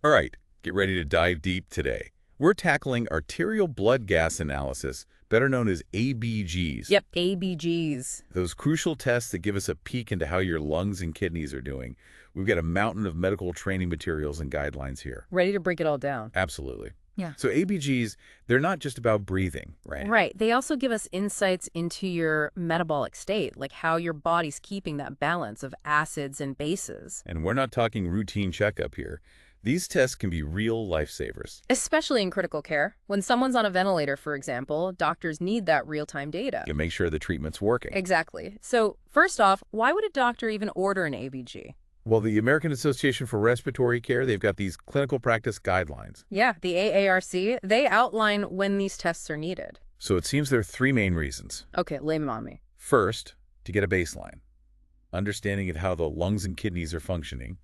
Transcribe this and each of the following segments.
All right, get ready to dive deep today. We're tackling arterial blood gas analysis, better known as ABGs. Yep, ABGs. Those crucial tests that give us a peek into how your lungs and kidneys are doing. We've got a mountain of medical training materials and guidelines here. Ready to break it all down. Absolutely. Yeah. So ABGs, they're not just about breathing, right? Right. They also give us insights into your metabolic state, like how your body's keeping that balance of acids and bases. And we're not talking routine checkup here. These tests can be real lifesavers. Especially in critical care. When someone's on a ventilator, for example, doctors need that real-time data. You make sure the treatment's working. Exactly. So, first off, why would a doctor even order an ABG? Well, the American Association for Respiratory Care, they've got these clinical practice guidelines. Yeah, the AARC, they outline when these tests are needed. So it seems there are three main reasons. Okay, lay 'em on me. First, to get a baseline, understanding of how the lungs and kidneys are functioning.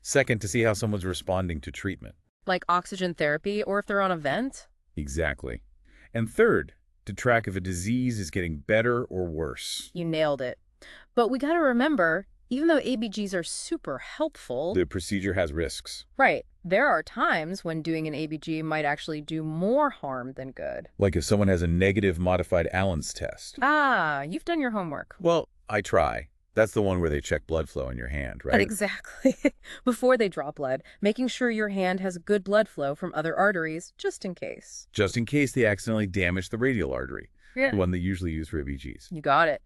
Second, to see how someone's responding to treatment. Like oxygen therapy, or if they're on a vent? Exactly. And third, to track if a disease is getting better or worse. You nailed it. But we gotta remember, even though ABGs are super helpful, The procedure has risks. right, there are times when doing an ABG might actually do more harm than good. Like if someone has a negative modified Allen's test. Ah, you've done your homework. Well, I try. That's the one where they check blood flow in your hand, right? Exactly. Before they draw blood, making sure your hand has good blood flow from other arteries, just in case. Just in case they accidentally damage the radial artery, Yeah. the one they usually use for ABGs. You got it.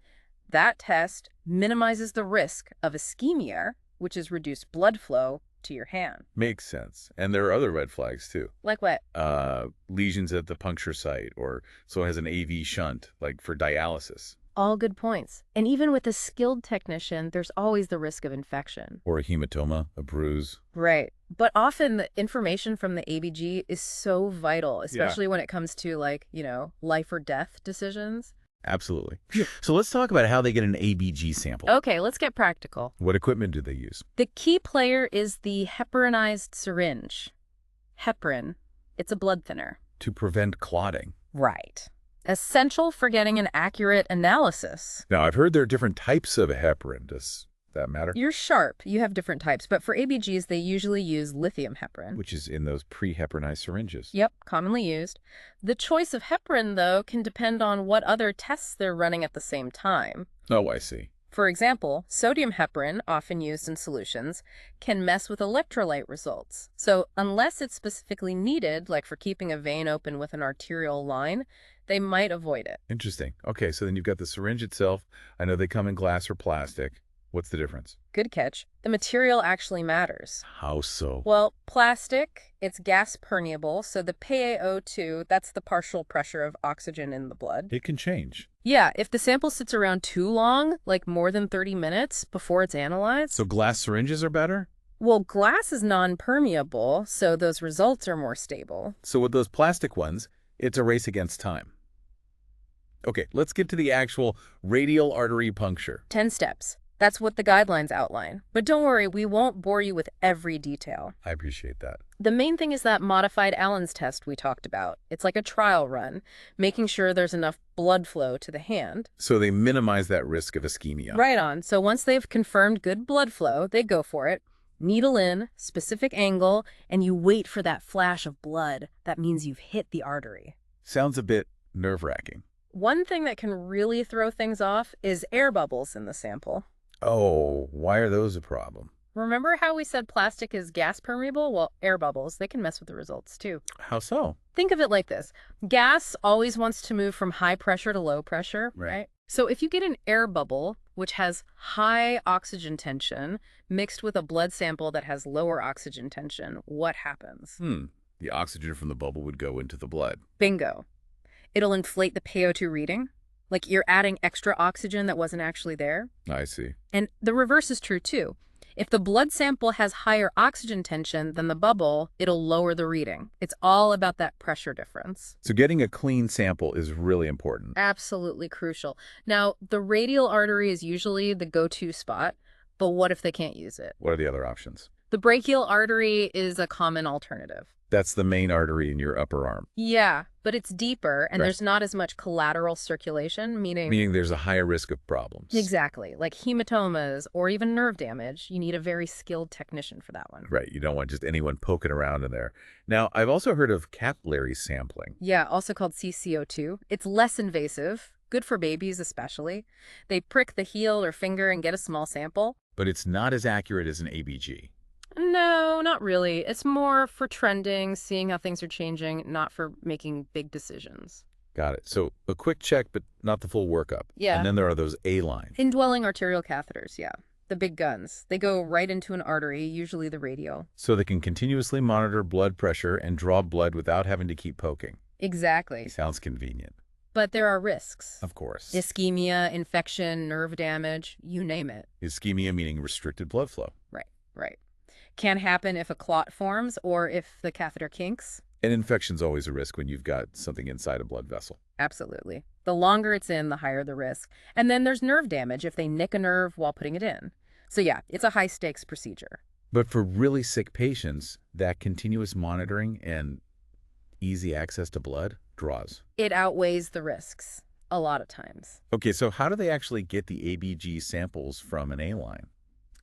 That test minimizes the risk of ischemia, which is reduced blood flow to your hand. Makes sense. And there are other red flags, too. Like what? Lesions at the puncture site, or someone has an AV shunt, like for dialysis. All good points. And even with a skilled technician, there's always the risk of infection. Or a hematoma, a bruise. Right. But often the information from the ABG is so vital, especially when it comes to life or death decisions. Absolutely. So let's talk about how they get an ABG sample. Okay, let's get practical. What equipment do they use? The key player is the heparinized syringe. Heparin. It's a blood thinner. To prevent clotting. Right. Essential for getting an accurate analysis. Now, I've heard there are different types of heparin. Does that matter? You're sharp. You have different types, but for ABGs, they usually use lithium heparin. Which is in those pre-heparinized syringes. Yep, commonly used. The choice of heparin, though, can depend on what other tests they're running at the same time. Oh, I see. For example, sodium heparin, often used in solutions, can mess with electrolyte results. So unless it's specifically needed, like for keeping a vein open with an arterial line, they might avoid it. Interesting. Okay, so then you've got the syringe itself. I know they come in glass or plastic. What's the difference? Good catch. The material actually matters. How so? Well, plastic, it's gas permeable, so the PaO2, that's the partial pressure of oxygen in the blood. It can change. Yeah, if the sample sits around too long, like more than 30 minutes before it's analyzed. So glass syringes are better? Well, glass is non-permeable, so those results are more stable. So with those plastic ones, it's a race against time. Okay, let's get to the actual radial artery puncture. 10 steps. That's what the guidelines outline. But don't worry, we won't bore you with every detail. I appreciate that. The main thing is that modified Allen's test we talked about. It's like a trial run, making sure there's enough blood flow to the hand. So they minimize that risk of ischemia. Right on. So once they've confirmed good blood flow, they go for it. Needle in, specific angle, and you wait for that flash of blood. That means you've hit the artery. Sounds a bit nerve-wracking. One thing that can really throw things off is air bubbles in the sample. Oh, why are those a problem? Remember how we said plastic is gas permeable? Well, air bubbles, they can mess with the results too. How so? Think of it like this. Gas always wants to move from high pressure to low pressure, right? So if you get an air bubble, which has high oxygen tension, mixed with a blood sample that has lower oxygen tension, what happens? The oxygen from the bubble would go into the blood. Bingo. It'll inflate the PaO2 reading. Like you're adding extra oxygen that wasn't actually there. I see. And the reverse is true too. If the blood sample has higher oxygen tension than the bubble, it'll lower the reading. It's all about that pressure difference. So getting a clean sample is really important. Absolutely crucial. Now, the radial artery is usually the go-to spot, but what if they can't use it? What are the other options? The brachial artery is a common alternative. That's the main artery in your upper arm. Yeah, but it's deeper and Right. there's not as much collateral circulation, meaning... Meaning there's a higher risk of problems. Exactly. Like hematomas or even nerve damage. You need a very skilled technician for that one. Right. You don't want just anyone poking around in there. Now, I've also heard of capillary sampling. Yeah, also called CCO2. It's less invasive, good for babies especially. They prick the heel or finger and get a small sample. But it's not as accurate as an ABG. No, not really. It's more for trending, seeing how things are changing, not for making big decisions. Got it. So a quick check, but not the full workup. Yeah. And then there are those A lines. Indwelling arterial catheters, yeah. The big guns. They go right into an artery, usually the radial. So they can continuously monitor blood pressure and draw blood without having to keep poking. Exactly. Sounds convenient. But there are risks. Of course. Ischemia, infection, nerve damage, you name it. Ischemia meaning restricted blood flow. Right. Can happen if a clot forms or if the catheter kinks. And infection's always a risk when you've got something inside a blood vessel. Absolutely. The longer it's in, the higher the risk. And then there's nerve damage if they nick a nerve while putting it in. So yeah, it's a high-stakes procedure. But for really sick patients, that continuous monitoring and easy access to blood draws. It outweighs the risks a lot of times. Okay, so how do they actually get the ABG samples from an A line?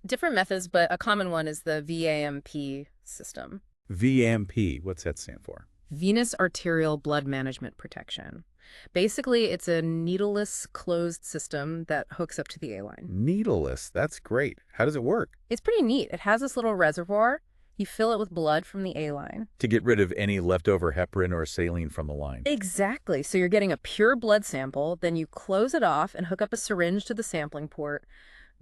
Different methods, but a common one is the VAMP system. VAMP, what's that stand for? Venous arterial blood management protection. Basically, it's a needleless closed system that hooks up to the A-line. Needleless, that's great. How does it work? It's pretty neat. It has this little reservoir. You fill it with blood from the A-line. To get rid of any leftover heparin or saline from the line. Exactly. So you're getting a pure blood sample, then you close it off and hook up a syringe to the sampling port.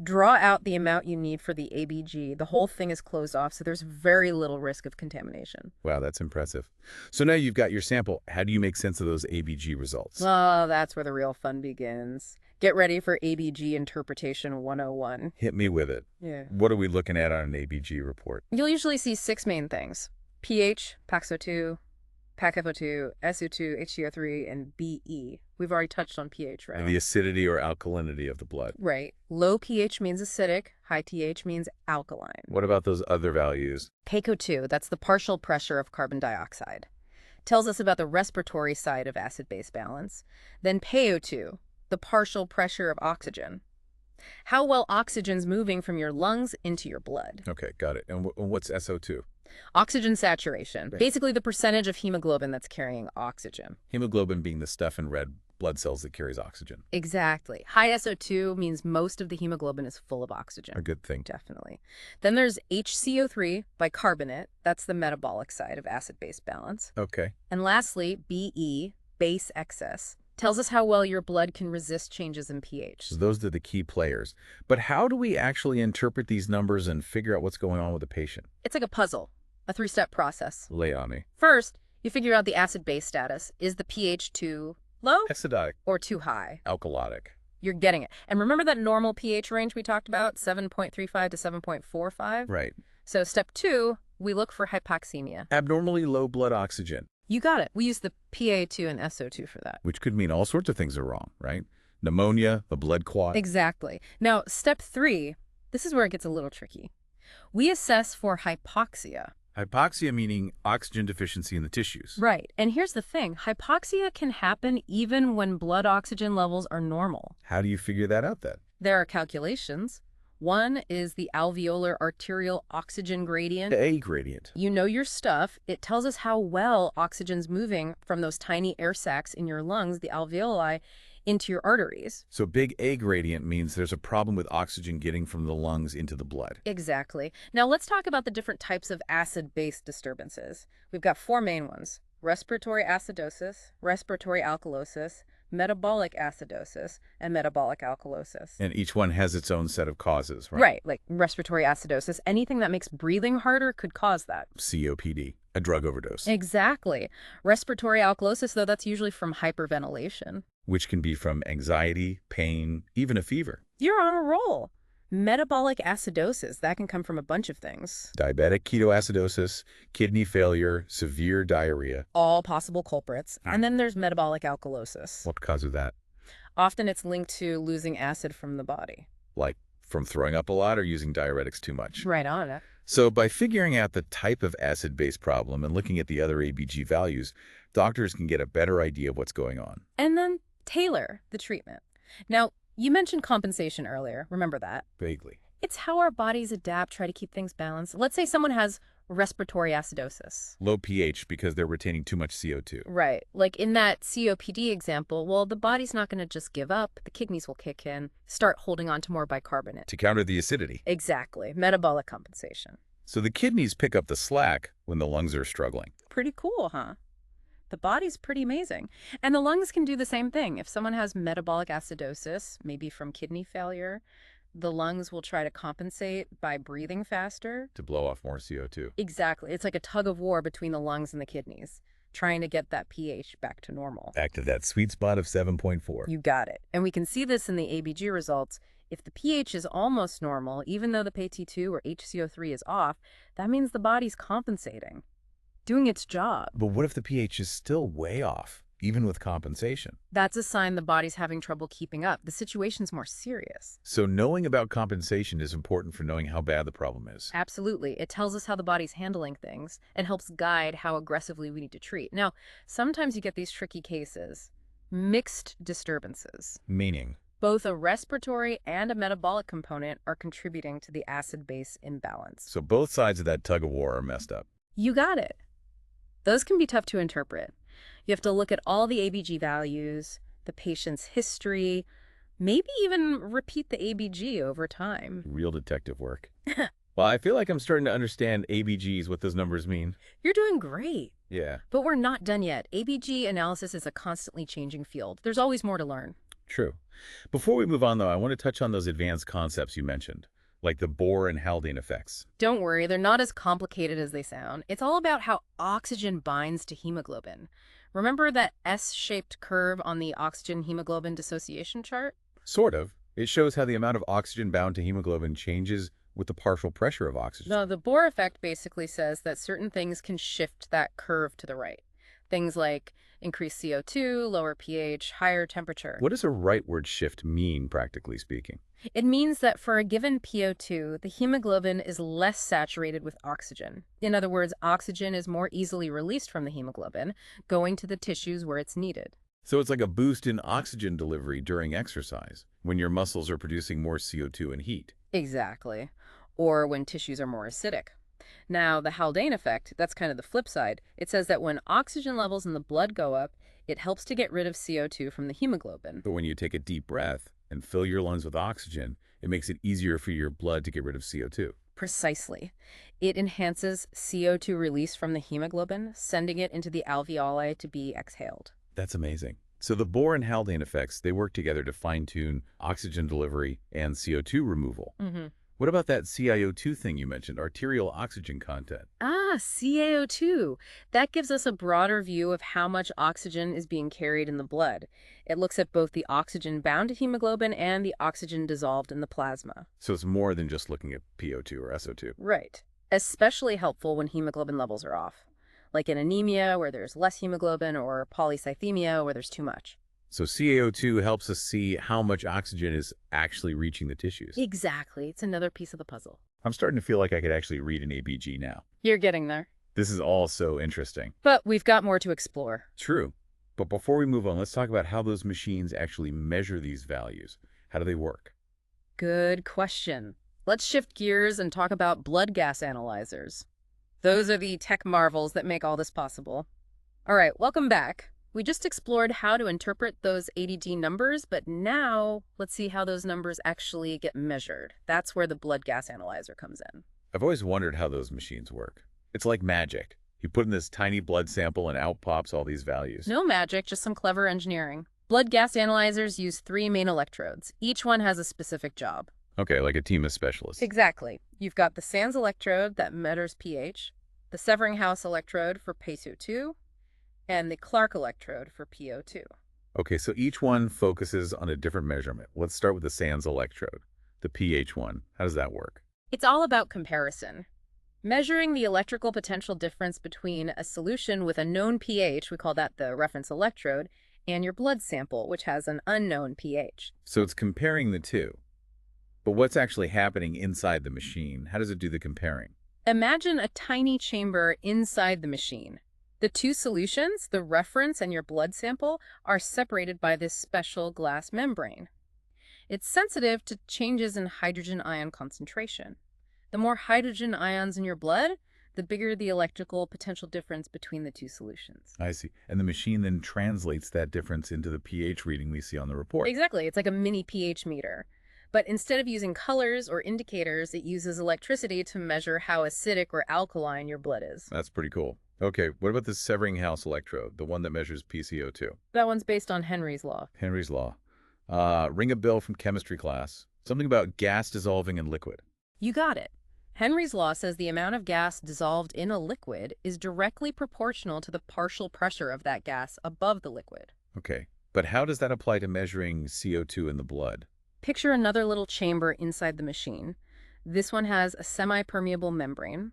Draw out the amount you need for the ABG. The whole thing is closed off, so there's very little risk of contamination. Wow, that's impressive. So now you've got your sample. How do you make sense of those ABG results? Oh, that's where the real fun begins. Get ready for ABG Interpretation 101. Hit me with it. Yeah. What are we looking at on an ABG report? You'll usually see 6 main things. pH, PAXO2, PACFO2, SO2, HCO3, and BE. We've already touched on pH, right? The acidity or alkalinity of the blood. Right. Low pH means acidic. High pH means alkaline. What about those other values? PaCO2, that's the partial pressure of carbon dioxide. Tells us about the respiratory side of acid-base balance. Then PaO2, the partial pressure of oxygen. How well oxygen's moving from your lungs into your blood. Okay, got it. And what's SO2? Oxygen saturation. Right. Basically the percentage of hemoglobin that's carrying oxygen. Hemoglobin being the stuff in red blood cells that carries oxygen. Exactly. High SO2 means most of the hemoglobin is full of oxygen. A good thing. Definitely. Then there's HCO3, bicarbonate. That's the metabolic side of acid-base balance. Okay. And lastly, BE, base excess, tells us how well your blood can resist changes in pH. So those are the key players. But how do we actually interpret these numbers and figure out what's going on with the patient? It's like a puzzle, a 3-step process. Lay on me. First, you figure out the acid-base status. Is the pH too low Acidotic. or too high? Alkalotic. You're getting it. And remember that normal pH range we talked about, 7.35 to 7.45? Right. So step 2, we look for hypoxemia. Abnormally low blood oxygen. You got it. We use the PaO2 and SO2 for that. Which could mean all sorts of things are wrong, right? Pneumonia, the blood clot. Exactly. Now, step 3, this is where it gets a little tricky. We assess for hypoxia. Hypoxia meaning oxygen deficiency in the tissues. Right. And here's the thing. Hypoxia can happen even when blood oxygen levels are normal. How do you figure that out then? There are calculations. One is the alveolar arterial oxygen gradient. A gradient. You know your stuff. It tells us how well oxygen's moving from those tiny air sacs in your lungs, the alveoli, into your arteries. So big A gradient means there's a problem with oxygen getting from the lungs into the blood. Exactly. Now let's talk about the different types of acid-base disturbances. We've got 4 main ones: respiratory acidosis, respiratory alkalosis, metabolic acidosis, and metabolic alkalosis. And each one has its own set of causes, right? Right, like respiratory acidosis. Anything that makes breathing harder could cause that. COPD, a drug overdose. Exactly. Respiratory alkalosis, though, that's usually from hyperventilation. Which can be from anxiety, pain, even a fever. You're on a roll. Metabolic acidosis, that can come from a bunch of things. Diabetic ketoacidosis, kidney failure, severe diarrhea. All possible culprits. And then there's metabolic alkalosis. What causes that? Often it's linked to losing acid from the body. Like from throwing up a lot or using diuretics too much? Right on. So by figuring out the type of acid-base problem and looking at the other ABG values, doctors can get a better idea of what's going on. And then tailor the treatment. Now, you mentioned compensation earlier. Remember that? Vaguely. It's how our bodies adapt, try to keep things balanced. Let's say someone has respiratory acidosis. Low pH because they're retaining too much CO2. Right. Like in that COPD example, well, the body's not going to just give up. The kidneys will kick in, start holding on to more bicarbonate. To counter the acidity. Exactly. Metabolic compensation. So the kidneys pick up the slack when the lungs are struggling. Pretty cool, huh? The body's pretty amazing. And the lungs can do the same thing. If someone has metabolic acidosis, maybe from kidney failure, the lungs will try to compensate by breathing faster. To blow off more CO2. Exactly. It's like a tug of war between the lungs and the kidneys, trying to get that pH back to normal. Back to that sweet spot of 7.4. You got it. And we can see this in the ABG results. If the pH is almost normal, even though the PaT2 or HCO3 is off, that means the body's compensating, doing its job. But what if the pH is still way off, even with compensation? That's a sign the body's having trouble keeping up. The situation's more serious. So knowing about compensation is important for knowing how bad the problem is. Absolutely. It tells us how the body's handling things and helps guide how aggressively we need to treat. Now, sometimes you get these tricky cases, mixed disturbances. Meaning? Both a respiratory and a metabolic component are contributing to the acid-base imbalance. So both sides of that tug of war are messed up. You got it. Those can be tough to interpret. You have to look at all the ABG values, the patient's history, maybe even repeat the ABG over time. Real detective work. Well, I feel like I'm starting to understand ABGs, what those numbers mean. You're doing great. Yeah. But we're not done yet. ABG analysis is a constantly changing field. There's always more to learn. True. Before we move on, though, I want to touch on those advanced concepts you mentioned, like the Bohr and Haldane effects. Don't worry, they're not as complicated as they sound. It's all about how oxygen binds to hemoglobin. Remember that S-shaped curve on the oxygen-hemoglobin dissociation chart? Sort of. It shows how the amount of oxygen bound to hemoglobin changes with the partial pressure of oxygen. No, the Bohr effect basically says that certain things can shift that curve to the right. Things like increased CO2, lower pH, higher temperature. What does a rightward shift mean, practically speaking? It means that for a given PO2, the hemoglobin is less saturated with oxygen. In other words, oxygen is more easily released from the hemoglobin, going to the tissues where it's needed. So it's like a boost in oxygen delivery during exercise, when your muscles are producing more CO2 and heat. Exactly. Or when tissues are more acidic. Now, the Haldane effect, that's kind of the flip side. It says that when oxygen levels in the blood go up, it helps to get rid of CO2 from the hemoglobin. But when you take a deep breath and fill your lungs with oxygen, it makes it easier for your blood to get rid of CO2. Precisely. It enhances CO2 release from the hemoglobin, sending it into the alveoli to be exhaled. That's amazing. So the Bohr and Haldane effects, they work together to fine-tune oxygen delivery and CO2 removal. Mm-hmm. What about that CiO2 thing you mentioned, arterial oxygen content? Ah, CaO2. That gives us a broader view of how much oxygen is being carried in the blood. It looks at both the oxygen bound to hemoglobin and the oxygen dissolved in the plasma. So it's more than just looking at PO2 or SO2. Right. Especially helpful when hemoglobin levels are off, like in anemia where there's less hemoglobin or polycythemia where there's too much. So CaO2 helps us see how much oxygen is actually reaching the tissues. Exactly. It's another piece of the puzzle. I'm starting to feel like I could actually read an ABG now. You're getting there. This is all so interesting. But we've got more to explore. True. But before we move on, let's talk about how those machines actually measure these values. How do they work? Good question. Let's shift gears and talk about blood gas analyzers. Those are the tech marvels that make all this possible. All right, welcome back. We just explored how to interpret those ADG numbers, but now let's see how those numbers actually get measured. That's where the blood gas analyzer comes in. I've always wondered how those machines work. It's like magic. You put in this tiny blood sample and out pops all these values. No magic, just some clever engineering. Blood gas analyzers use 3 main electrodes. Each one has a specific job. Okay, like a team of specialists. Exactly. You've got the Sands electrode that measures pH, the Severinghaus electrode for PaCO2, and the Clark electrode for PO2. Okay, so each one focuses on a different measurement. Let's start with the Sands electrode, the pH one. How does that work? It's all about comparison. Measuring the electrical potential difference between a solution with a known pH, we call that the reference electrode, and your blood sample, which has an unknown pH. So it's comparing the two. But what's actually happening inside the machine? How does it do the comparing? Imagine a tiny chamber inside the machine. The two solutions, the reference and your blood sample, are separated by this special glass membrane. It's sensitive to changes in hydrogen ion concentration. The more hydrogen ions in your blood, the bigger the electrical potential difference between the two solutions. I see. And the machine then translates that difference into the pH reading we see on the report. Exactly. It's like a mini pH meter. But instead of using colors or indicators, it uses electricity to measure how acidic or alkaline your blood is. That's pretty cool. Okay, what about the Severing-House electrode, the one that measures PCO2? That one's based on Henry's law. Henry's law. Ring a bell from chemistry class. Something about gas dissolving in liquid. You got it. Henry's law says the amount of gas dissolved in a liquid is directly proportional to the partial pressure of that gas above the liquid. Okay, but how does that apply to measuring CO2 in the blood? Picture another little chamber inside the machine. This one has a semi-permeable membrane.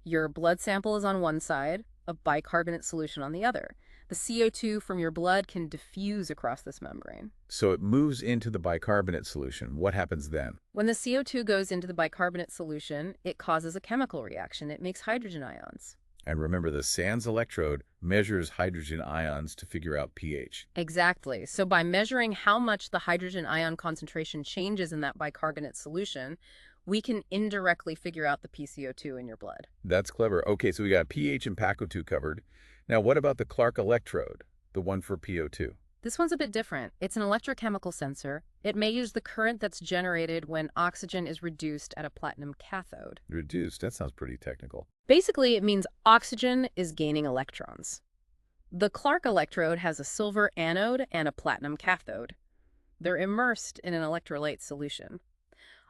Your blood sample is on one side, a bicarbonate solution on the other. The CO2 from your blood can diffuse across this membrane. So it moves into the bicarbonate solution. What happens then? When the CO2 goes into the bicarbonate solution, it causes a chemical reaction. It makes hydrogen ions. And remember, the SANS electrode measures hydrogen ions to figure out pH. Exactly. So by measuring how much the hydrogen ion concentration changes in that bicarbonate solution, we can indirectly figure out the PCO2 in your blood. That's clever. Okay, so we got pH and PaCO2 covered. Now, what about the Clark electrode, the one for PO2? This one's a bit different. It's an electrochemical sensor. It may use the current that's generated when oxygen is reduced at a platinum cathode. Reduced? That sounds pretty technical. Basically, it means oxygen is gaining electrons. The Clark electrode has a silver anode and a platinum cathode. They're immersed in an electrolyte solution.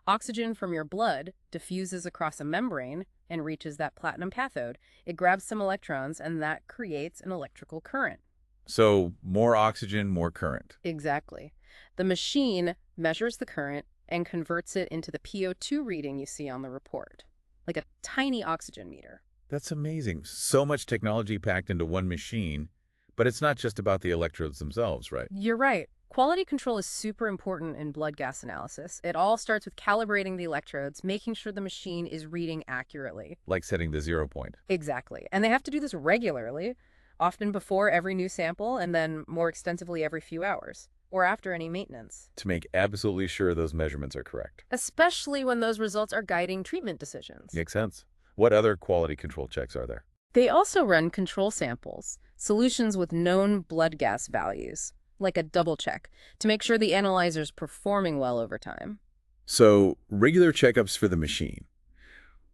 Oxygen from your blood diffuses across a membrane and reaches that platinum cathode. It grabs some electrons, and that creates an electrical current. So more oxygen, more current. Exactly. The machine measures the current and converts it into the PO2 reading you see on the report, like a tiny oxygen meter. That's amazing. So much technology packed into one machine, but it's not just about the electrodes themselves, right? You're right. Quality control is super important in blood gas analysis. It all starts with calibrating the electrodes, making sure the machine is reading accurately. Like setting the 0 point. Exactly. And they have to do this regularly, often before every new sample and then more extensively every few hours, or after any maintenance. To make absolutely sure those measurements are correct. Especially when those results are guiding treatment decisions. Makes sense. What other quality control checks are there? They also run control samples, solutions with known blood gas values, like a double check, to make sure the analyzer's performing well over time. So, regular checkups for the machine.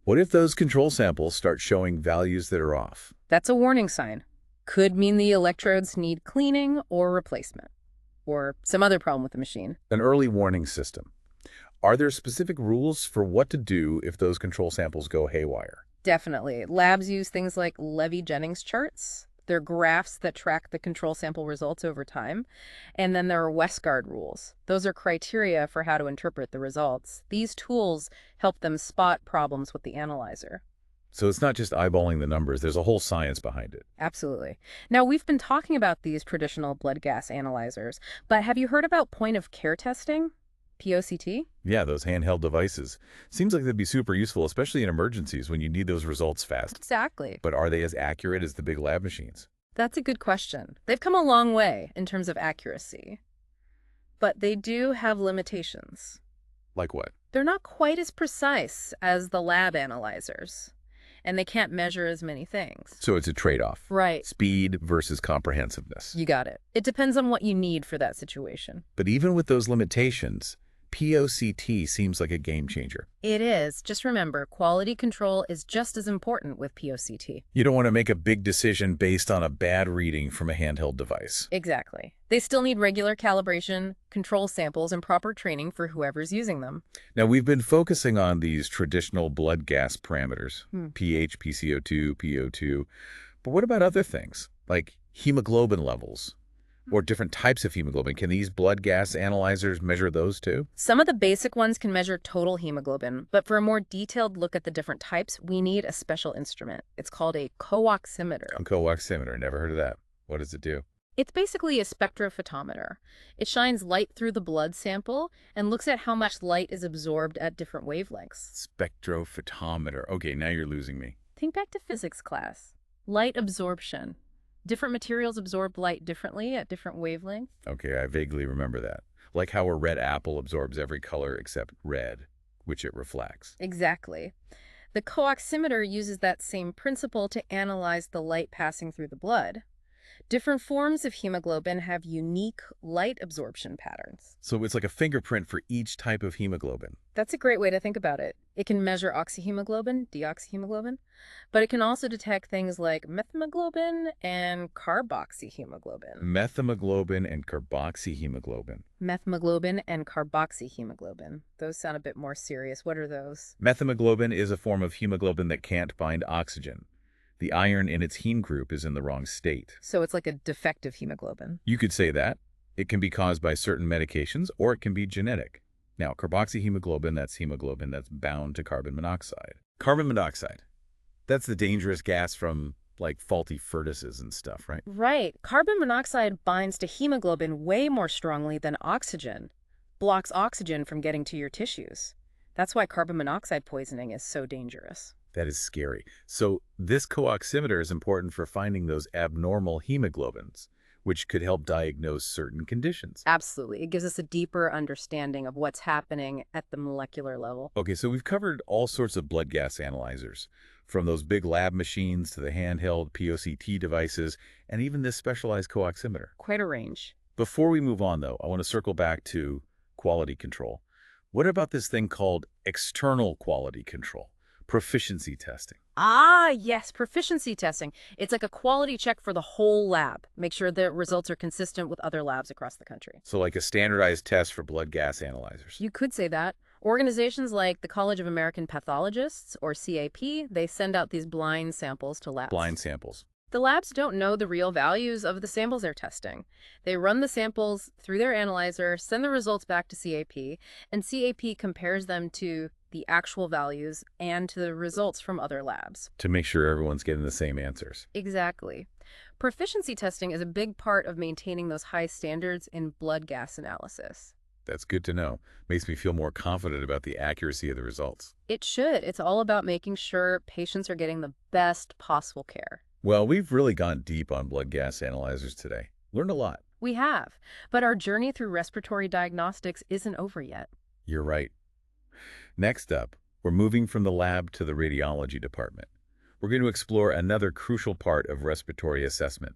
What if those control samples start showing values that are off? That's a warning sign. Could mean the electrodes need cleaning or replacement, or some other problem with the machine. An early warning system. Are there specific rules for what to do if those control samples go haywire? Definitely. Labs use things like Levy-Jennings charts. They're graphs that track the control sample results over time. And then there are Westgard rules. Those are criteria for how to interpret the results. These tools help them spot problems with the analyzer. So it's not just eyeballing the numbers, there's a whole science behind it. Absolutely. Now, we've been talking about these traditional blood gas analyzers, but have you heard about point-of-care testing? POCT? Yeah, those handheld devices. Seems like they'd be super useful, especially in emergencies when you need those results fast. Exactly. But are they as accurate as the big lab machines? That's a good question. They've come a long way in terms of accuracy, but they do have limitations. Like what? They're not quite as precise as the lab analyzers, and they can't measure as many things. So it's a trade-off. Right. Speed versus comprehensiveness. You got it. It depends on what you need for that situation. But even with those limitations, POCT seems like a game changer. It is. Just remember, quality control is just as important with POCT. You don't want to make a big decision based on a bad reading from a handheld device. Exactly. They still need regular calibration, control samples, and proper training for whoever's using them. Now, we've been focusing on these traditional blood gas parameters, pH, PCO2, PO2. But what about other things, like hemoglobin levels? Or different types of hemoglobin. Can these blood gas analyzers measure those too? Some of the basic ones can measure total hemoglobin, but for a more detailed look at the different types, we need a special instrument. It's called a co-oximeter. A co-oximeter. Never heard of that. What does it do? It's basically a spectrophotometer. It shines light through the blood sample and looks at how much light is absorbed at different wavelengths. Spectrophotometer. Okay, now you're losing me. Think back to physics class. Light absorption. Different materials absorb light differently at different wavelengths. Okay, I vaguely remember that. Like how a red apple absorbs every color except red, which it reflects. Exactly. The co-oximeter uses that same principle to analyze the light passing through the blood. Different forms of hemoglobin have unique light absorption patterns. So it's like a fingerprint for each type of hemoglobin. That's a great way to think about it. It can measure oxyhemoglobin, deoxyhemoglobin, but it can also detect things like methemoglobin and carboxyhemoglobin. Methemoglobin and carboxyhemoglobin. Methemoglobin and carboxyhemoglobin. Those sound a bit more serious. What are those? Methemoglobin is a form of hemoglobin that can't bind oxygen. The iron in its heme group is in the wrong state. So it's like a defective hemoglobin. You could say that. It can be caused by certain medications, or it can be genetic. Now, carboxyhemoglobin, that's hemoglobin that's bound to carbon monoxide. Carbon monoxide, that's the dangerous gas from, like, faulty furnaces and stuff, right? Right. Carbon monoxide binds to hemoglobin way more strongly than oxygen, blocks oxygen from getting to your tissues. That's why carbon monoxide poisoning is so dangerous. That is scary. So this co-oximeter is important for finding those abnormal hemoglobins, which could help diagnose certain conditions. Absolutely. It gives us a deeper understanding of what's happening at the molecular level. Okay, so we've covered all sorts of blood gas analyzers, from those big lab machines to the handheld POCT devices, and even this specialized co-oximeter. Quite a range. Before we move on, though, I want to circle back to quality control. What about this thing called external quality control? Proficiency testing. Ah, yes, proficiency testing. It's like a quality check for the whole lab. Make sure the results are consistent with other labs across the country. So like a standardized test for blood gas analyzers. You could say that. Organizations like the College of American Pathologists, or CAP, they send out these blind samples to labs. Blind samples. The labs don't know the real values of the samples they're testing. They run the samples through their analyzer, send the results back to CAP, and CAP compares them to the actual values and to the results from other labs. To make sure everyone's getting the same answers. Exactly. Proficiency testing is a big part of maintaining those high standards in blood gas analysis. That's good to know. Makes me feel more confident about the accuracy of the results. It should. It's all about making sure patients are getting the best possible care. Well, we've really gone deep on blood gas analyzers today. Learned a lot. We have, but our journey through respiratory diagnostics isn't over yet. You're right. Next up, we're moving from the lab to the radiology department. We're going to explore another crucial part of respiratory assessment,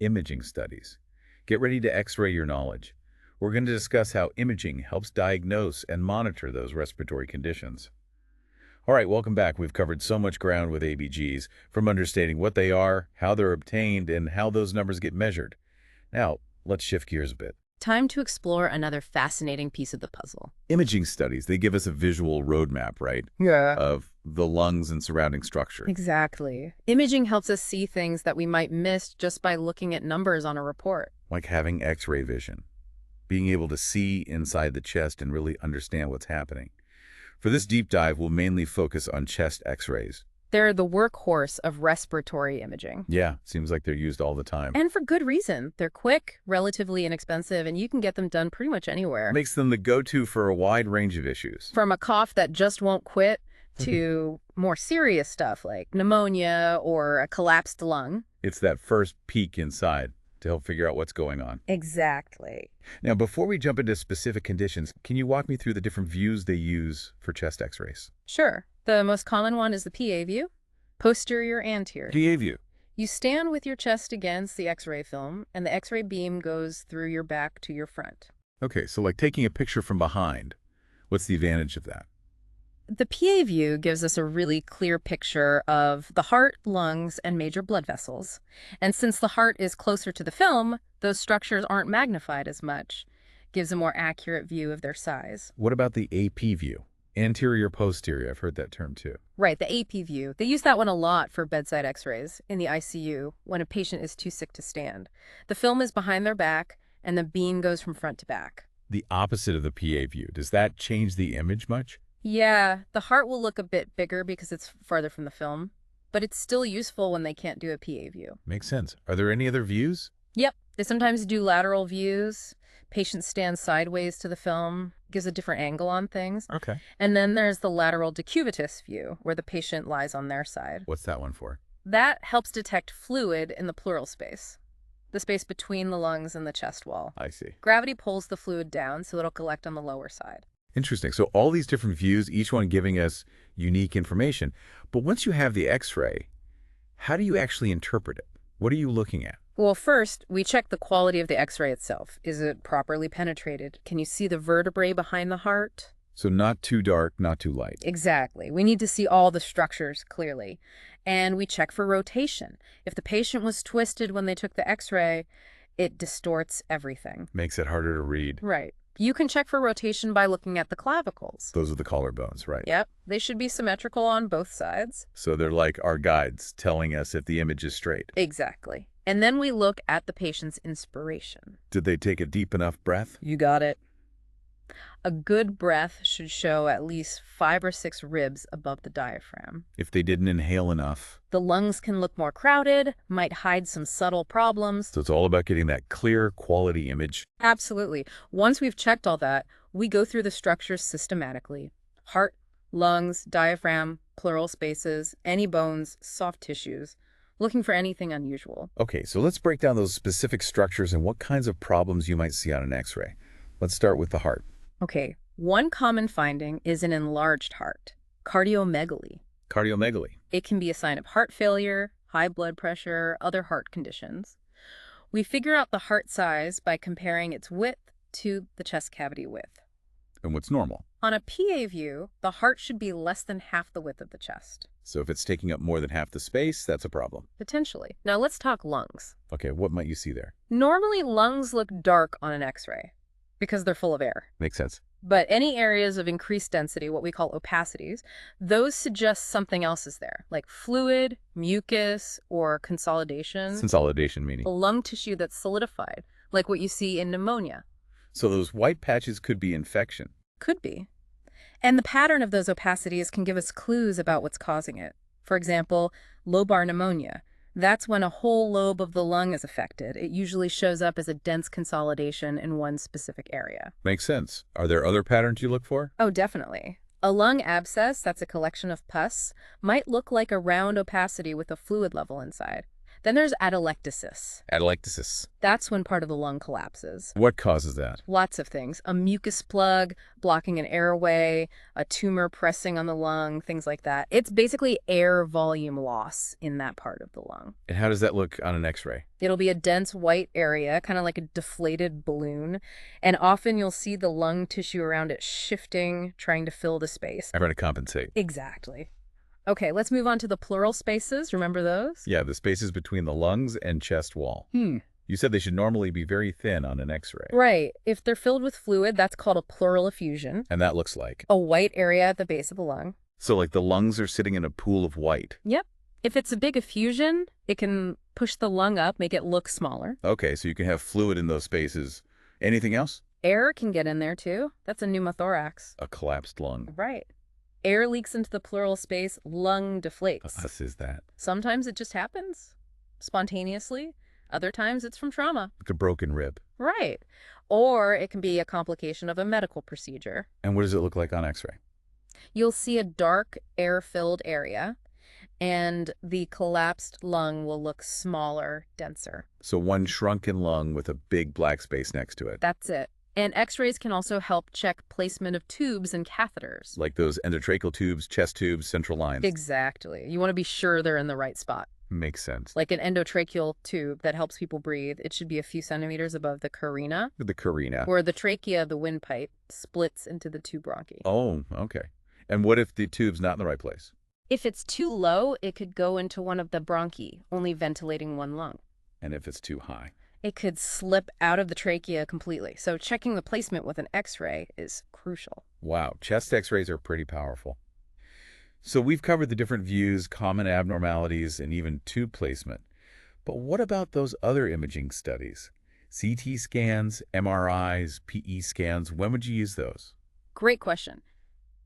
imaging studies. Get ready to x-ray your knowledge. We're going to discuss how imaging helps diagnose and monitor those respiratory conditions. All right, welcome back. We've covered so much ground with ABGs, from understanding what they are, how they're obtained, and how those numbers get measured. Now, let's shift gears a bit. Time to explore another fascinating piece of the puzzle. Imaging studies, they give us a visual roadmap, right? Yeah. Of the lungs and surrounding structure. Exactly. Imaging helps us see things that we might miss just by looking at numbers on a report. Like having x-ray vision, being able to see inside the chest and really understand what's happening. For this deep dive, we'll mainly focus on chest x-rays. They're the workhorse of respiratory imaging. Yeah, seems like they're used all the time. And for good reason. They're quick, relatively inexpensive, and you can get them done pretty much anywhere. Makes them the go-to for a wide range of issues. From a cough that just won't quit to more serious stuff like pneumonia or a collapsed lung. It's that first peek inside to help figure out what's going on. Exactly. Now, before we jump into specific conditions, can you walk me through the different views they use for chest x-rays? Sure. The most common one is the PA view, posterior anterior. PA view. You stand with your chest against the x-ray film, and the x-ray beam goes through your back to your front. Okay, so like taking a picture from behind. What's the advantage of that? The PA view gives us a really clear picture of the heart, lungs, and major blood vessels. And since the heart is closer to the film, those structures aren't magnified as much. Gives a more accurate view of their size. What about the AP view? Anterior, posterior, I've heard that term too. Right, the AP view. They use that one a lot for bedside x-rays in the ICU when a patient is too sick to stand. The film is behind their back, and the beam goes from front to back. The opposite of the PA view. Does that change the image much? Yeah, the heart will look a bit bigger because it's farther from the film, but it's still useful when they can't do a PA view. Makes sense. Are there any other views? Yep. They sometimes do lateral views. Patients stand sideways to the film, gives a different angle on things. Okay. And then there's the lateral decubitus view, where the patient lies on their side. What's that one for? That helps detect fluid in the pleural space, the space between the lungs and the chest wall. I see. Gravity pulls the fluid down so it'll collect on the lower side. Interesting. So all these different views, each one giving us unique information. But once you have the X-ray, how do you actually interpret it? What are you looking at? Well, first, we check the quality of the X-ray itself. Is it properly penetrated? Can you see the vertebrae behind the heart? So not too dark, not too light. Exactly. We need to see all the structures clearly. And we check for rotation. If the patient was twisted when they took the X-ray, it distorts everything. Makes it harder to read. Right. You can check for rotation by looking at the clavicles. Those are the collarbones, right? Yep. They should be symmetrical on both sides. So they're like our guides telling us if the image is straight. Exactly. And then we look at the patient's inspiration. Did they take a deep enough breath? You got it. A good breath should show at least 5 or 6 ribs above the diaphragm. If they didn't inhale enough. The lungs can look more crowded, might hide some subtle problems. So it's all about getting that clear, quality image. Absolutely. Once we've checked all that, we go through the structures systematically. Heart, lungs, diaphragm, pleural spaces, any bones, soft tissues, looking for anything unusual. Okay, so let's break down those specific structures and what kinds of problems you might see on an X-ray. Let's start with the heart. Okay, one common finding is an enlarged heart, cardiomegaly. Cardiomegaly. It can be a sign of heart failure, high blood pressure, other heart conditions. We figure out the heart size by comparing its width to the chest cavity width. And what's normal? On a PA view, the heart should be less than half the width of the chest. So if it's taking up more than half the space, that's a problem. Potentially. Now let's talk lungs. Okay, what might you see there? Normally, lungs look dark on an X-ray because they're full of air. Makes sense. But any areas of increased density, what we call opacities, those suggest something else is there, like fluid, mucus, or consolidation. Consolidation meaning. Lung tissue that's solidified, like what you see in pneumonia. So those white patches could be infection. Could be. And the pattern of those opacities can give us clues about what's causing it. For example, lobar pneumonia. That's when a whole lobe of the lung is affected. It usually shows up as a dense consolidation in one specific area. Makes sense. Are there other patterns you look for? Oh, definitely. A lung abscess, that's a collection of pus, might look like a round opacity with a fluid level inside. Then there's atelectasis. Atelectasis. That's when part of the lung collapses. What causes that? Lots of things. A mucus plug, blocking an airway, a tumor pressing on the lung, things like that. It's basically air volume loss in that part of the lung. And how does that look on an X-ray? It'll be a dense white area, kind of like a deflated balloon. And often you'll see the lung tissue around it shifting, trying to fill the space. Trying to compensate. Exactly. Okay, let's move on to the pleural spaces. Remember those? Yeah, the spaces between the lungs and chest wall. You said they should normally be very thin on an X-ray. Right. If they're filled with fluid, that's called a pleural effusion. And that looks like? A white area at the base of the lung. So like the lungs are sitting in a pool of white. Yep. If it's a big effusion, it can push the lung up, make it look smaller. Okay, so you can have fluid in those spaces. Anything else? Air can get in there too. That's a pneumothorax. A collapsed lung. Right. Air leaks into the pleural space, lung deflates. Us is that. Sometimes it just happens spontaneously. Other times it's from trauma. Like a broken rib. Right. Or it can be a complication of a medical procedure. And what does it look like on X-ray? You'll see a dark air-filled area, and the collapsed lung will look smaller, denser. So one shrunken lung with a big black space next to it. That's it. And X-rays can also help check placement of tubes and catheters. Like those endotracheal tubes, chest tubes, central lines. Exactly. You want to be sure they're in the right spot. Makes sense. Like an endotracheal tube that helps people breathe, it should be a few centimeters above the carina. The carina. Where the trachea of the windpipe splits into the two bronchi. Oh, okay. And what if the tube's not in the right place? If it's too low, it could go into one of the bronchi, only ventilating one lung. And if it's too high? It could slip out of the trachea completely. So checking the placement with an X-ray is crucial. Wow, chest X-rays are pretty powerful. So we've covered the different views, common abnormalities, and even tube placement. But what about those other imaging studies? CT scans, MRIs, PE scans, when would you use those? Great question.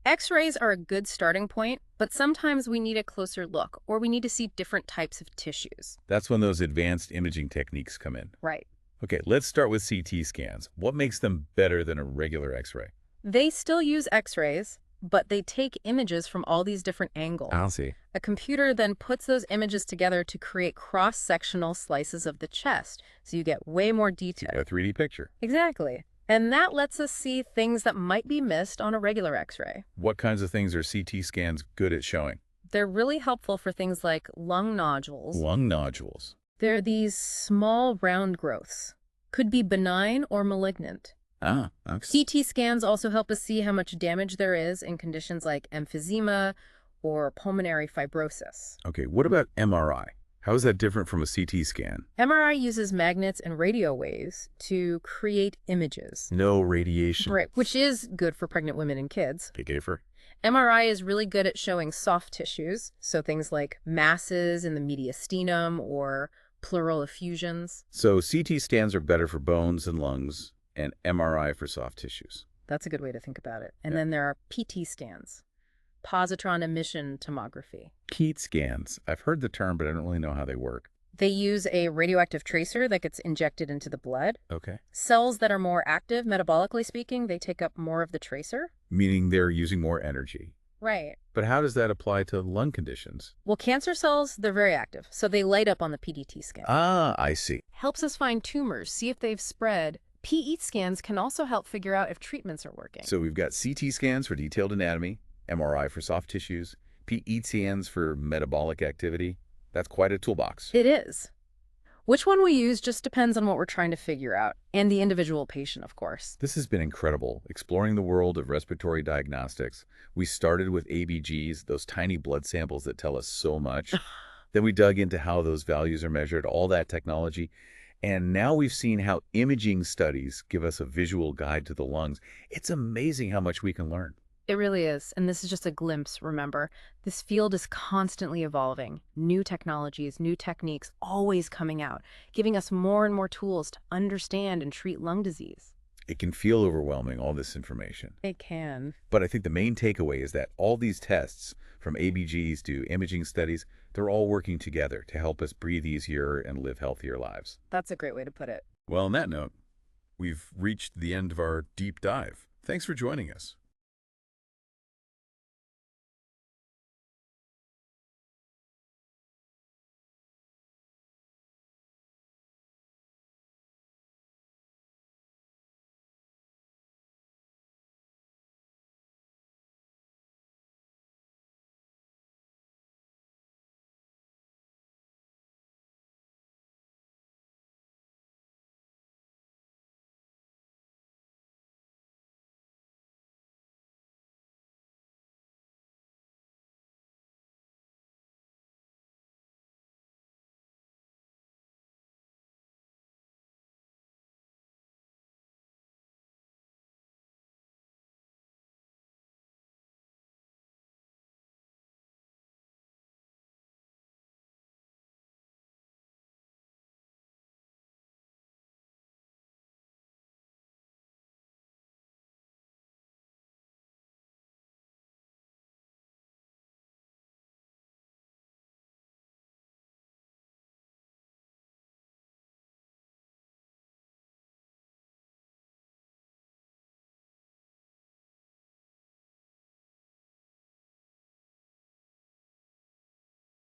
X-rays are a good starting point, but sometimes we need a closer look, or we need to see different types of tissues. That's when those advanced imaging techniques come in. Right. Okay, let's start with CT scans. What makes them better than a regular X-ray? They still use X-rays, but they take images from all these different angles. I'll see. A computer then puts those images together to create cross-sectional slices of the chest, so you get way more detail. A 3D picture. Exactly. And that lets us see things that might be missed on a regular X-ray. What kinds of things are CT scans good at showing? They're really helpful for things like lung nodules. Lung nodules. They're these small round growths. Could be benign or malignant. Ah, okay. CT scans also help us see how much damage there is in conditions like emphysema or pulmonary fibrosis. Okay, what about MRI? How is that different from a CT scan? MRI uses magnets and radio waves to create images. No radiation. Right, which is good for pregnant women and kids. Okay, for MRI is really good at showing soft tissues, so things like masses in the mediastinum or pleural effusions. So CT scans are better for bones and lungs, and MRI for soft tissues. That's a good way to think about it. And Yeah. then there are PT scans, positron emission tomography. PET scans. I've heard the term, but I don't really know how they work. They use a radioactive tracer that gets injected into the blood. Okay. Cells that are more active, metabolically speaking, they take up more of the tracer. Meaning they're using more energy. Right. But how does that apply to lung conditions? Well, cancer cells, they're very active, so they light up on the PDT scan. Ah, I see. Helps us find tumors, see if they've spread. PET scans can also help figure out if treatments are working. So we've got CT scans for detailed anatomy, MRI for soft tissues, PET scans for metabolic activity. That's quite a toolbox. It is. Which one we use just depends on what we're trying to figure out, and the individual patient, of course. This has been incredible, exploring the world of respiratory diagnostics. We started with ABGs, those tiny blood samples that tell us so much. Then we dug into how those values are measured, all that technology. And now we've seen how imaging studies give us a visual guide to the lungs. It's amazing how much we can learn. It really is, and this is just a glimpse, remember. This field is constantly evolving. New technologies, new techniques, always coming out, giving us more and more tools to understand and treat lung disease. It can feel overwhelming, all this information. It can. But I think the main takeaway is that all these tests, from ABGs to imaging studies, they're all working together to help us breathe easier and live healthier lives. That's a great way to put it. Well, on that note, we've reached the end of our deep dive. Thanks for joining us.